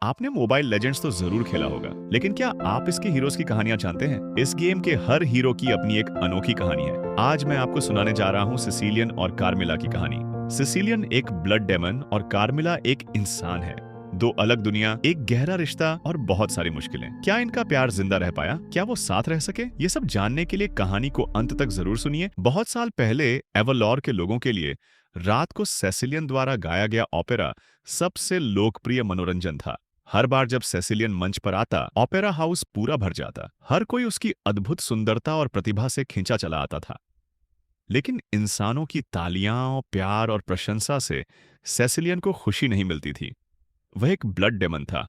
आपने mobile legends तो जरूर खेला होगा, लेकिन क्या आप इसके हीरोज की कहानियां जानते हैं? इस गेम के हर हीरो की अपनी एक अनोखी कहानी है। आज मैं आपको सुनाने जा रहा हूं सिसिलियन और कार्मिला की कहानी। सिसिलियन एक ब्लड डेमन और कार्मिला एक इंसान है। दो अलग दुनिया, एक गहरा रिश्ता और बहुत सारी मुश्किलें। क्या इनका प्यार जिंदा रह पाया? क्या वो साथ रह सके? ये सब जानने के लिए कहानी को अंत तक जरूर सुनिए। बहुत साल पहले एवलोर के लोगों के लिए रात को सेसिलियन द्वारा गाया गया ओपेरा सबसे लोकप्रिय मनोरंजन था। हर बार जब सेसिलियन मंच पर आता, ओपेरा हाउस पूरा भर जाता। हर कोई उसकी अद्भुत सुंदरता और प्रतिभा से खींचा चला आता था। लेकिन इंसानों की तालियां, प्यार और प्रशंसा से सेसिलियन को खुशी नहीं मिलती थी। वह एक ब्लड डेमन था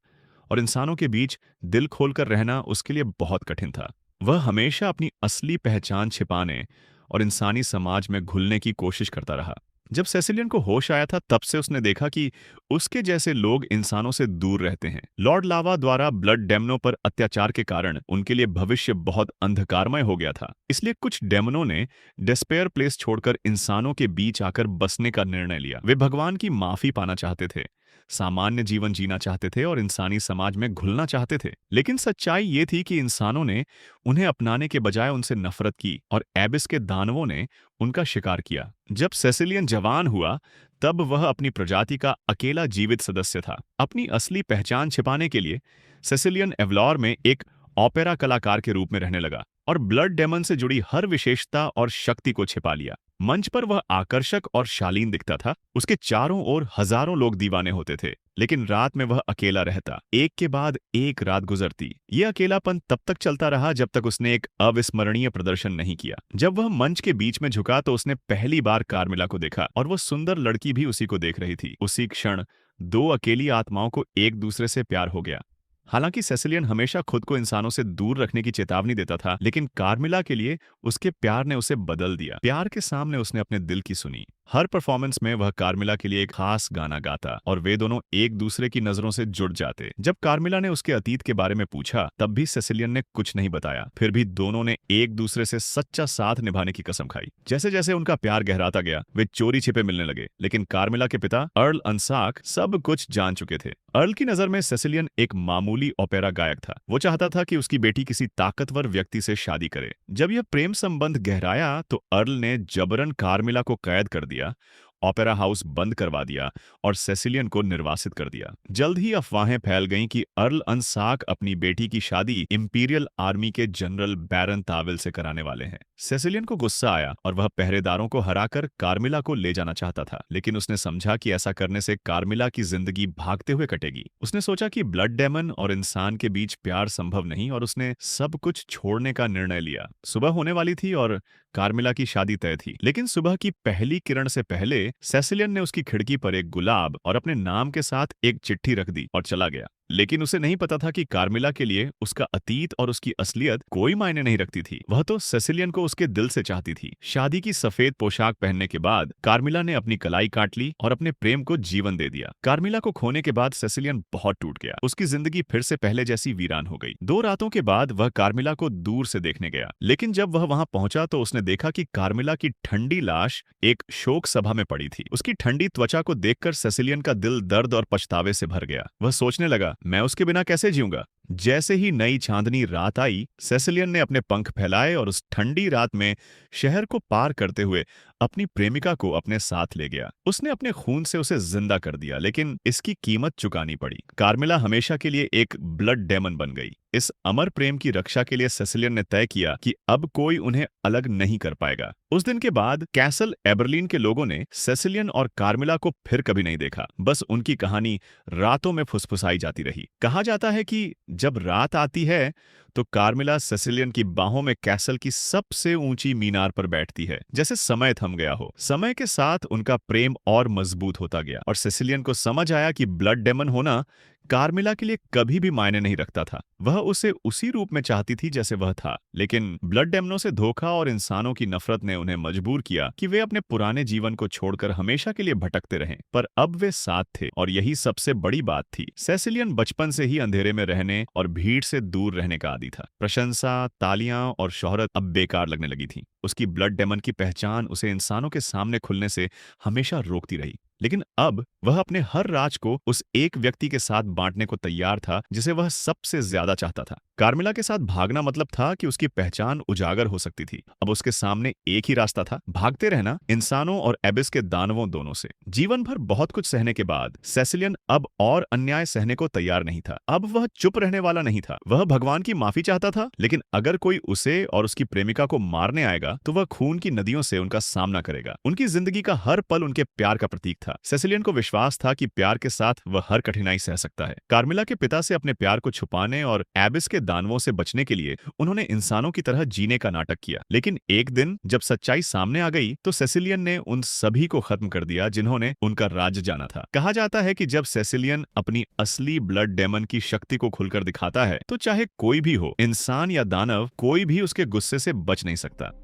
और इंसानों के बीच दिल खोलकर रहना उसके लिए बहुत कठिन था। वह हमेशा अपनी असली पहचान छिपाने और इंसानी समाज में घुलने की कोशिश करता रहा। जब सेसिलियन को होश आया था, तब से उसने देखा कि उसके जैसे लोग इंसानों से दूर रहते हैं। लॉर्ड लावा द्वारा ब्लड डेमनों पर अत्याचार के कारण उनके लिए भविष्य बहुत अंधकारमय हो गया था। इसलिए कुछ डेमनों ने डेस्पेयर प्लेस छोड़कर इंसानों के बीच आकर बसने का निर्णय लिया। वे भगवान की माफी पाना चाहते थे, सामान्य जीवन जीना चाहते थे और इंसानी समाज में घुलना चाहते थे। लेकिन सच्चाई ये थी कि इंसानों ने उन्हें अपनाने के बजाय उनसे नफरत की और एबिस के दानवों ने उनका शिकार किया। जब सेसिलियन जवान हुआ, तब वह अपनी प्रजाति का अकेला जीवित सदस्य था। अपनी असली पहचान छिपाने के लिए सेसिलियन एवलॉर में एक ओपेरा कलाकार के रूप में रहने लगा और ब्लड डेमन से जुड़ी हर विशेषता और शक्ति को छिपा लिया। मंच पर वह आकर्षक और शालीन दिखता था। उसके चारों ओर हजारों लोग दीवाने होते थे, लेकिन रात में वह अकेला रहता। एक के बाद एक रात गुजरती। ये अकेलापन तब तक चलता रहा जब तक उसने एक अविस्मरणीय प्रदर्शन नहीं किया। जब वह मंच के बीच में झुका तो उसने पहली बार कार्मिला को देखा और वो सुंदर लड़की भी उसी को देख रही थी। उसी क्षण दो अकेली आत्माओं को एक दूसरे से प्यार हो गया। हालांकि सेसिलियन हमेशा खुद को इंसानों से दूर रखने की चेतावनी देता था, लेकिन कार्मिला के लिए उसके प्यार ने उसे बदल दिया। प्यार के सामने उसने अपने दिल की सुनी। हर परफॉर्मेंस में वह कार्मिला के लिए एक खास गाना गाता और वे दोनों एक दूसरे की नजरों से जुड़ जाते। जब कार्मिला ने उसके अतीत के बारे में पूछा, तब भी सेसिलियन ने कुछ नहीं बताया। फिर भी दोनों ने एक दूसरे से सच्चा साथ निभाने की कसम खाई। जैसे जैसे उनका प्यार गहराता गया, वे चोरी छिपे मिलने लगे। लेकिन कार्मिला के पिता अर्ल अंसाक सब कुछ जान चुके थे। अर्ल की नजर में सेसिलियन एक मामूली ओपेरा गायक था। वो चाहता था कि उसकी बेटी किसी ताकतवर व्यक्ति से शादी करे। जब यह प्रेम संबंध गहराया तो अर्ल ने जबरन कार्मिला को कैद कर दिया, ओपेरा हाउस बंद करवा दिया और सेसिलियन को निर्वासित कर दिया। जल्द ही अफवाहें फैल गईं कि अर्ल अंसाक अपनी बेटी की शादी इंपीरियल आर्मी के जनरल बैरन ताविल से कराने वाले हैं। सेसिलियन को गुस्सा आया और वह पहरेदारों को हराकर कार्मिला को ले जाना चाहता था, लेकिन उसने समझा कि ऐसा करने से कार्मिला की जिंदगी भागते हुए कटेगी। उसने सोचा कि ब्लड डेमन और इंसान के बीच प्यार संभव नहीं और उसने सब कुछ छोड़ने का निर्णय लिया। सुबह होने वाली थी और कार्मिला की शादी तय थी, लेकिन सुबह की पहली किरण से पहले सेसिलियन ने उसकी खिड़की पर एक गुलाब और अपने नाम के साथ एक चिट्ठी रख दी और चला गया। लेकिन उसे नहीं पता था कि कार्मिला के लिए उसका अतीत और उसकी असलियत कोई मायने नहीं रखती थी। वह तो सेसिलियन को उसके दिल से चाहती थी। शादी की सफेद पोशाक पहनने के बाद कार्मिला ने अपनी कलाई काट ली और अपने प्रेम को जीवन दे दिया। कार्मिला को खोने के बाद सेसिलियन बहुत टूट गया। उसकी जिंदगी फिर से पहले जैसी वीरान हो गई। 2 रातों के बाद वह कार्मिला को दूर से देखने गया, लेकिन जब वह वहां पहुंचा तो उसने देखा कि कार्मिला की ठंडी लाश एक शोक सभा में पड़ी थी। उसकी ठंडी त्वचा को देखकर सेसिलियन का दिल दर्द और पछतावे से भर गया। वह सोचने लगा, मैं उसके बिना कैसे जीऊंगा। जैसे ही नई चांदनी रात आई, सेसिलियन ने अपने पंख फैलाए और उस ठंडी रात में शहर को पार करते हुए अपनी प्रेमिका को अपने साथ ले गया। उसने अपने खून से उसे जिंदा कर दिया, लेकिन इसकी कीमत चुकानी पड़ी। कार्मिला हमेशा के लिए एक ब्लड डेमन बन गई। इस अमर प्रेम की रक्षा के लिए सेसिलियन ने तय किया कि अब कोई उन्हें अलग नहीं कर पाएगा। उस दिन के बाद कैसल एबरलीन के लोगों ने सेसिलियन और कार्मिला को फिर कभी नहीं देखा। बस उनकी कहानी रातों में फुसफुसाई जाती रही। कहा जाता है कि जब रात आती है तो कार्मिला सेसिलियन की बाहों में कैसल की सबसे ऊंची मीनार पर बैठती है, जैसे समय थम गया हो। समय के साथ उनका प्रेम और मजबूत होता गया और सेसिलियन को समझ आया कि ब्लड डेमन होना कार्मिला के लिए कभी भी मायने नहीं रखता था। वह उसे उसी रूप में चाहती थी जैसे वह था, लेकिन ब्लड डेमनों से धोखा और इंसानों की नफरत ने उन्हें मजबूर किया कि वे अपने पुराने जीवन को छोड़कर हमेशा के लिए भटकते रहें। पर अब वे साथ थे और यही सबसे बड़ी बात थी। सेसिलियन बचपन से ही अंधेरे में रहने और भीड़ से दूर रहने का आदी था। प्रशंसा, तालियां और शोहरत अब बेकार लगने लगी थी। उसकी ब्लड डेमन की पहचान उसे इंसानों के सामने खुलने से हमेशा रोकती रही। लेकिन अब वह अपने हर राज को उस एक व्यक्ति के साथ बांटने को तैयार था जिसे वह सबसे ज्यादा चाहता था। कार्मिला के साथ भागना मतलब था कि उसकी पहचान उजागर हो सकती थी। अब उसके सामने एक ही रास्ता था, भागते रहना, इंसानों और एबिस के दानवों दोनों से। जीवन भर बहुत कुछ सहने के बाद सेसिलियन अब और अन्याय सहने को तैयार नहीं था। अब वह चुप रहने वाला नहीं था। वह भगवान की माफी चाहता था, लेकिन अगर कोई उसे और उसकी प्रेमिका को मारने आएगा तो वह खून की नदियों से उनका सामना करेगा। उनकी जिंदगी का हर पल उनके प्यार का प्रतीक था। सेसिलियन को विश्वास था कि प्यार के साथ वह हर कठिनाई सह सकता है। कार्मिला के पिता से अपने प्यार को छुपाने और एबिस के दानवों से बचने के लिए उन्होंने इंसानों की तरह जीने का नाटक किया। लेकिन एक दिन जब सच्चाई सामने आ गई तो सेसिलियन ने उन सभी को खत्म कर दिया जिन्होंने उनका राज्य जाना था। कहा जाता है कि जब सेसिलियन अपनी असली ब्लड डेमन की शक्ति को खुलकर दिखाता है तो चाहे कोई भी हो, इंसान या दानव, कोई भी उसके गुस्से से बच नहीं सकता।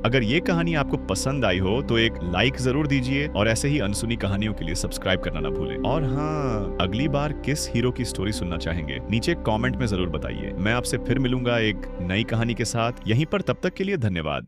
अगर ये कहानी आपको पसंद आई हो तो एक लाइक जरूर दीजिए और ऐसे ही अनसुनी कहानियों के लिए सब्सक्राइब करना ना भूलें। और हाँ, अगली बार किस हीरो की स्टोरी सुनना चाहेंगे नीचे कमेंट में जरूर बताइए। मैं आपसे फिर मिलूंगा एक नई कहानी के साथ यहीं पर। तब तक के लिए धन्यवाद।